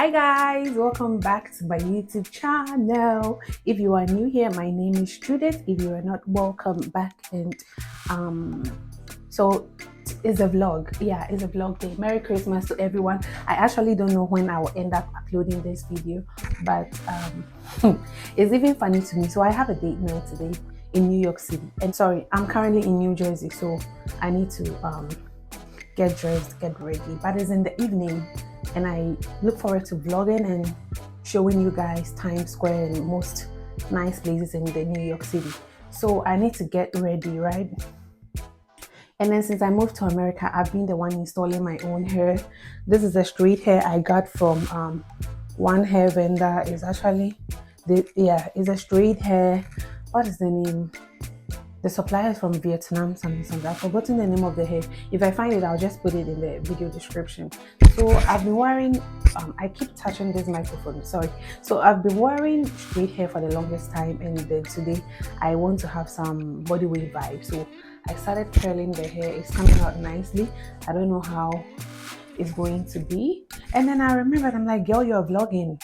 Hi guys, welcome back to my YouTube channel. If you are new here, my name is Judith. If you are not, welcome back. And um so it's a vlog. Yeah, it's a vlog day. Merry Christmas to everyone. I actually don't know when I will end up uploading this video, but it's even funny to me. So I have a date night today in New York City, and sorry, I'm currently in New Jersey, so I need to get dressed, get ready, but it's in the evening, and I look forward to vlogging and showing you guys Times Square and most nice places in the New York City. So I need to get ready, right? And then since I moved to America, I've been the one installing my own hair. This is a straight hair I got from one hair vendor. It's actually it's a straight hair. What is the name? The supplier is from Vietnam, something. I've forgotten the name of the hair. If I find it, I'll just put it in the video description. So I've been wearing, I keep touching this microphone, sorry. So I've been wearing straight hair for the longest time, and then today I want to have some body wave vibe. So I started curling the hair. It's coming out nicely. I don't know how it's going to be. And then I remembered, I'm like, girl, you're vlogging.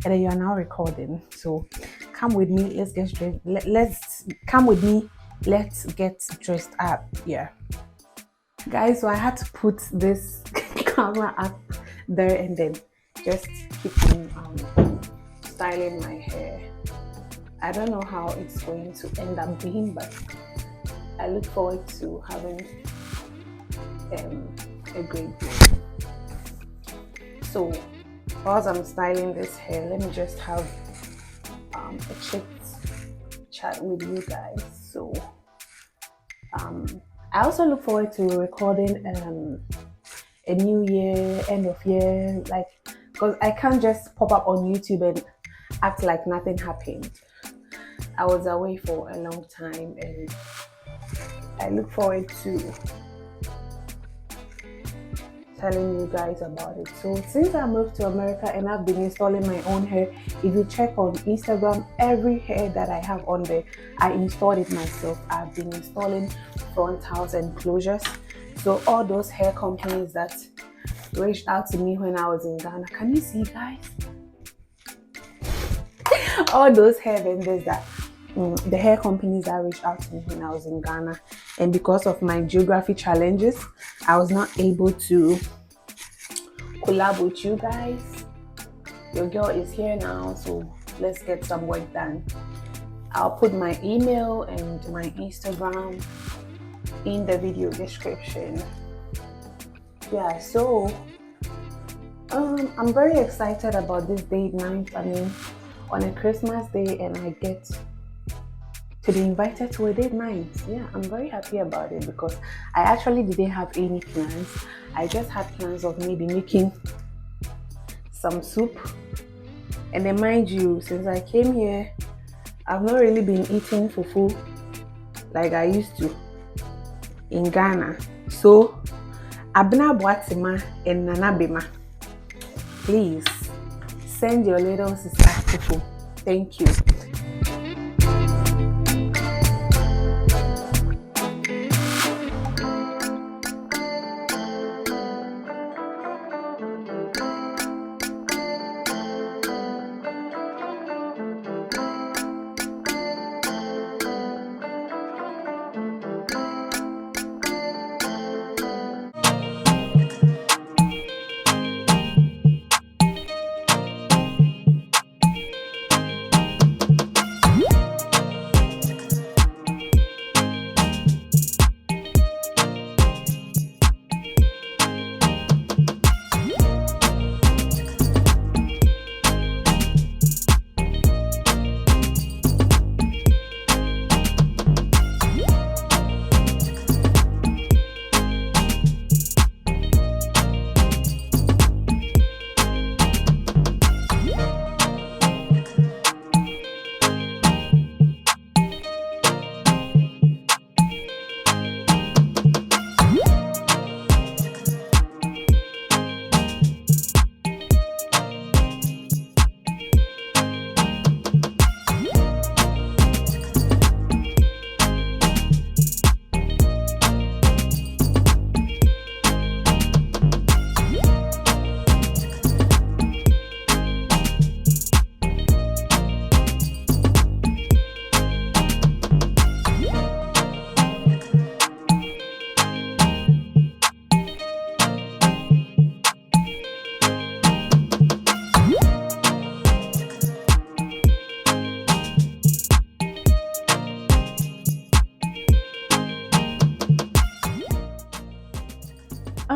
And then you're now recording. So come with me, let's get straight. Let's come with me. Let's get dressed up. Yeah, guys, so I had to put this camera up there and then just keep on styling my hair. I don't know how it's going to end up being, but I look forward to having a great day. So whilst I'm styling this hair, let me just have a chat with you guys. So I also look forward to recording a new year, end of year, like, because I can't just pop up on YouTube and act like nothing happened. I was away for a long time, and I look forward to telling you guys about it. So since I moved to America and I've been installing my own hair, if you check on Instagram, every hair that I have on there, I installed it myself. I've been installing frontals and closures. So all those hair companies that reached out to me when I was in Ghana, can you see, guys? All those hair vendors that the hair companies that reached out to me when I was in Ghana, and because of my geography challenges, I was not able to collab with you guys. Your girl is here now, so let's get some work done. I'll put my email and my Instagram in the video description. Yeah, so I'm very excited about this date night. I mean, on a Christmas day, and I get to be invited to a date night. Yeah, I'm very happy about it because I actually didn't have any plans. I just had plans of maybe making some soup. And then mind you, since I came here, I've not really been eating fufu like I used to in Ghana. So Abna Boatima and Nanabima, please send your little sister fufu. Thank you.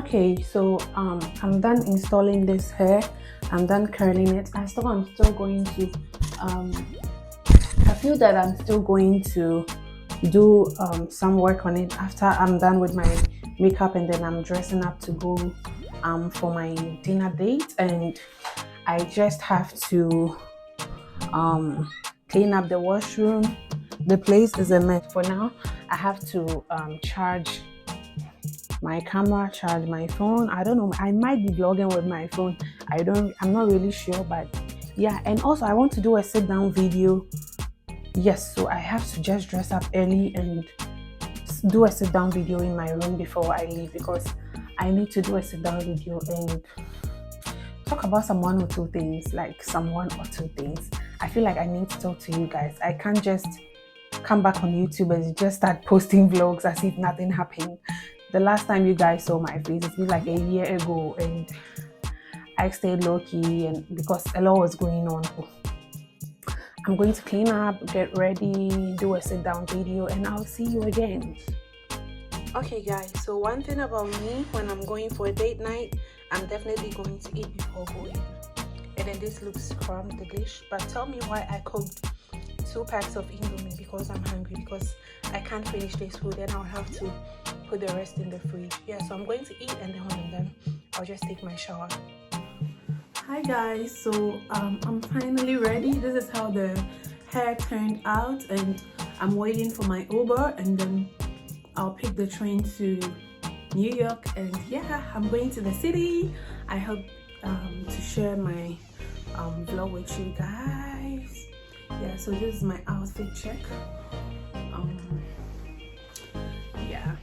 Okay, so I'm done installing this hair. I'm done curling it. I'm still going to I feel that I'm still going to do some work on it after I'm done with my makeup, and then I'm dressing up to go for my dinner date, and I just have to clean up the washroom. The place is a mess for now. I have to charge my camera, charge my phone. I don't know, I might be vlogging with my phone. I'm not really sure, but yeah. And also I want to do a sit down video. Yes, so I have to just dress up early and do a sit down video in my room before I leave, because I need to do a sit down video and talk about some one or two things. I feel like I need to talk to you guys. I can't just come back on YouTube and just start posting vlogs as if nothing happened. The last time you guys saw my face, it's been like a year ago, and I stayed low key, and because a lot was going on. I'm going to clean up, get ready, do a sit down video, and I'll see you again. Okay guys, so one thing about me, when I'm going for a date night, I'm definitely going to eat before going. And then this looks from the dish, but tell me why I cooked 2 packs of Indomie, because I'm hungry, because I can't finish this food, and I'll have to put the rest in the fridge. Yeah, so I'm going to eat, and then when I'm done, I'll just take my shower. Hi guys, so I'm finally ready. This is how the hair turned out, and I'm waiting for my Uber, and then I'll pick the train to New York. And yeah, I'm going to the city. I hope to share my vlog with you guys. Yeah, so this is my outfit check. Yeah.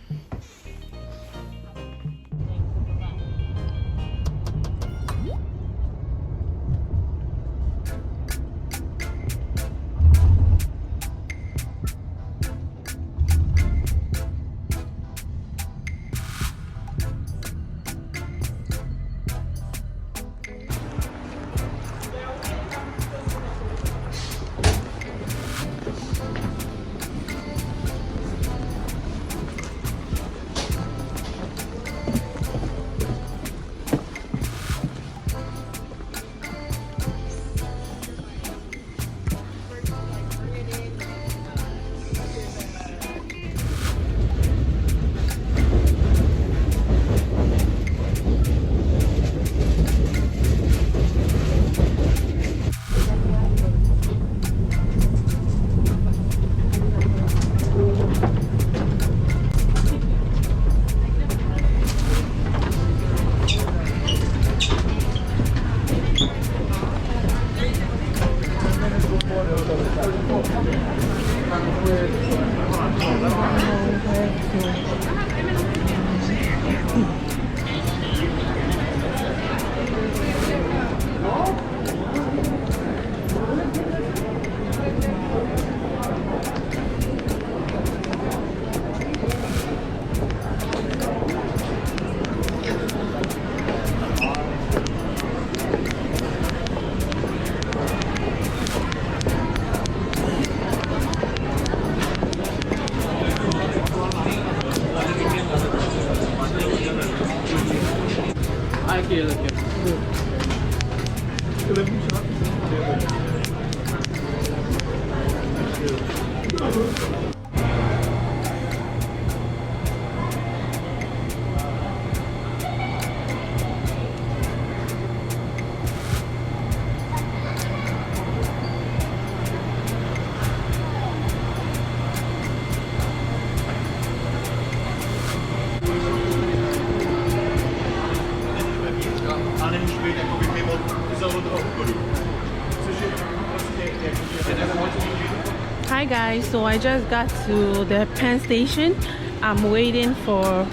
Hi guys, so I just got to the Penn station. I'm waiting for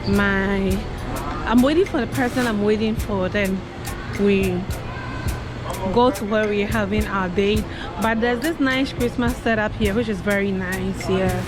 the person I'm waiting for. Then we go to where we're having our date. But there's this nice Christmas setup here, which is very nice. Yeah.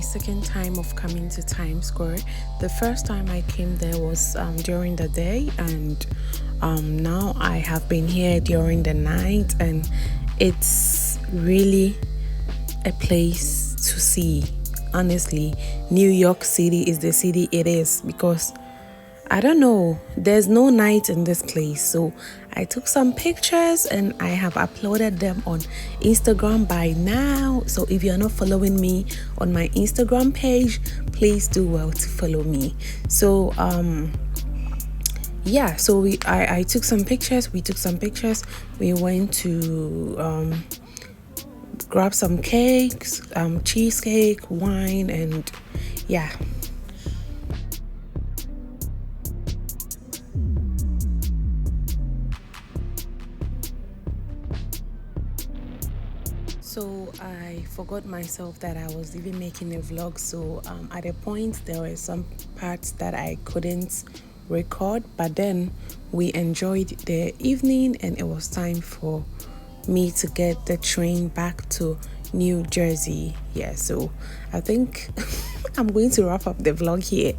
second time of coming to Times Square. The first time I came there was during the day, and now I have been here during the night, and it's really a place to see. Honestly, New York City is the city it is because I don't know, there's no night in this place. So I took some pictures and I have uploaded them on Instagram by now. So if you're not following me on my Instagram page, please do well to follow me. So yeah, so I took some pictures, we went to grab some cakes, cheesecake, wine, and yeah. So I forgot myself that I was even making a vlog. So at a point there were some parts that I couldn't record, but then we enjoyed the evening and it was time for me to get the train back to New Jersey. Yeah, so I think I'm going to wrap up the vlog here.